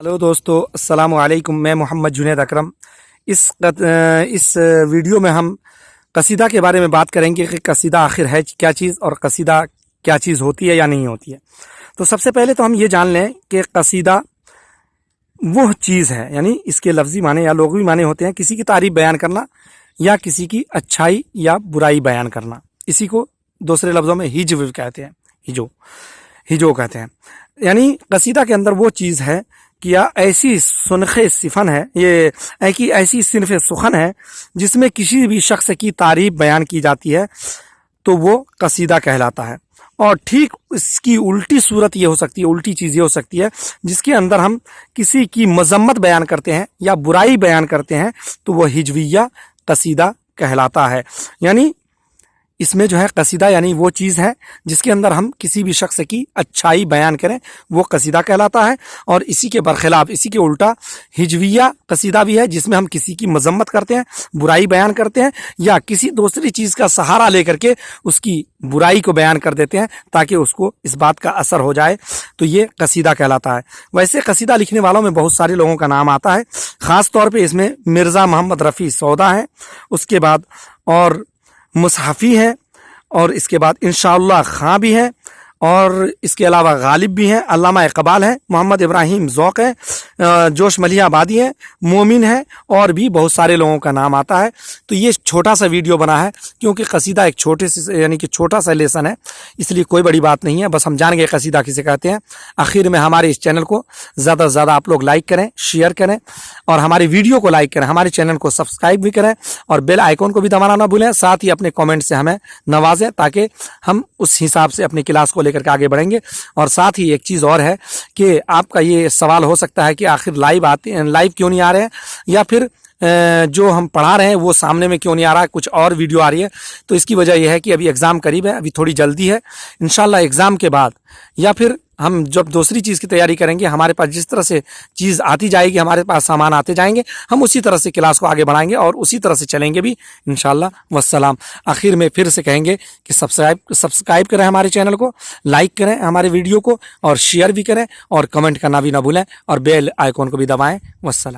Hello दोस्तों, अस्सलाम वालेकुम। मैं मोहम्मद जुनैद अकरम। इस वीडियो में हम कसीदा के बारे में बात करेंगे कि कसीदा आखिर है क्या चीज़ और कसीदा क्या चीज़ होती है या नहीं होती है। तो सबसे पहले तो हम ये जान लें कि कसीदा वो चीज़ है, यानी इसके लफ्ज़ी माने या लुग़वी माने होते हैं किसी की तारीफ़ बयान करना या किसी की अच्छाई या बुराई बयान करना। इसी को दूसरे लफ्ज़ों में हिज्व कहते हैं, हिजो कहते हैं। यानी कसीदा के अंदर वो चीज़ है कि या ऐसी सुनखे सिफन है, ये ऐसी सिनफ सुखन है जिसमें किसी भी शख्स की तारीफ बयान की जाती है तो वो कसीदा कहलाता है। और ठीक इसकी उल्टी सूरत ये हो सकती है, उल्टी चीज़ ये हो सकती है जिसके अंदर हम किसी की मजम्मत बयान करते हैं या बुराई बयान करते हैं तो वो हिजविया कसीदा कहलाता है। यानी इसमें जो है कसीदा यानी वो चीज़ है जिसके अंदर हम किसी भी शख्स की अच्छाई बयान करें, वो कसीदा कहलाता है। और इसी के बरखिलाफ, इसी के उल्टा हिजविया कसीदा भी है जिसमें हम किसी की मजम्मत करते हैं, बुराई बयान करते हैं या किसी दूसरी चीज़ का सहारा लेकर के उसकी बुराई को बयान कर देते हैं ताकि उसको इस बात का असर हो जाए, तो ये कसीदा कहलाता है। वैसे कसीदा लिखने वालों में बहुत सारे लोगों का नाम आता है, ख़ास तौर पर इसमें मिर्ज़ा मोहम्मद रफ़ी सौदा है, उसके बाद और मुसहफ़ी है, और इसके बाद इंशाअल्लाह खां भी है, और इसके अलावा गालिब भी हैं, अल्लामा इकबाल है, मोहम्मद इब्राहिम ज़ौक़ है, जोश मलिया आबादी है, मोमिन है, और भी बहुत सारे लोगों का नाम आता है। तो ये छोटा सा वीडियो बना है क्योंकि कसीदा एक छोटे से यानी कि छोटा सा लेसन है, इसलिए कोई बड़ी बात नहीं है, बस हम जान गए कसीदा किसे कहते हैं। आखिर में हमारे इस चैनल को ज़्यादा से ज़्यादा आप लोग लाइक करें, शेयर करें और हमारी वीडियो को लाइक करें, हमारे चैनल को सब्सक्राइब भी करें और बेल आइकॉन को भी दबाना ना भूलें। साथ ही अपने कमेंट से हमें नवाजें ताकि हम उस हिसाब से अपनी क्लास को लेकर के आगे बढ़ेंगे। और साथ ही एक चीज़ और है कि आपका ये सवाल हो सकता है कि आखिर लाइव क्यों नहीं आ रहे हैं, या फिर जो हम पढ़ा रहे हैं वो सामने में क्यों नहीं आ रहा है, कुछ और वीडियो आ रही है। तो इसकी वजह यह है कि अभी एग्ज़ाम करीब है, अभी थोड़ी जल्दी है। इंशाल्लाह एग्ज़ाम के बाद या फिर हम जब दूसरी चीज़ की तैयारी करेंगे, हमारे पास जिस तरह से चीज़ आती जाएगी, हमारे पास सामान आते जाएंगे, हम उसी तरह से क्लास को आगे बढ़ाएंगे और उसी तरह से चलेंगे भी इंशाल्लाह। वस्सलाम। आखिर में फिर से कहेंगे कि सब्सक्राइब करें हमारे चैनल को, लाइक करें हमारे वीडियो को और शेयर भी करें और कमेंट करना भी ना भूलें और बेल आइकॉन को भी दबाएं। वस्सलाम।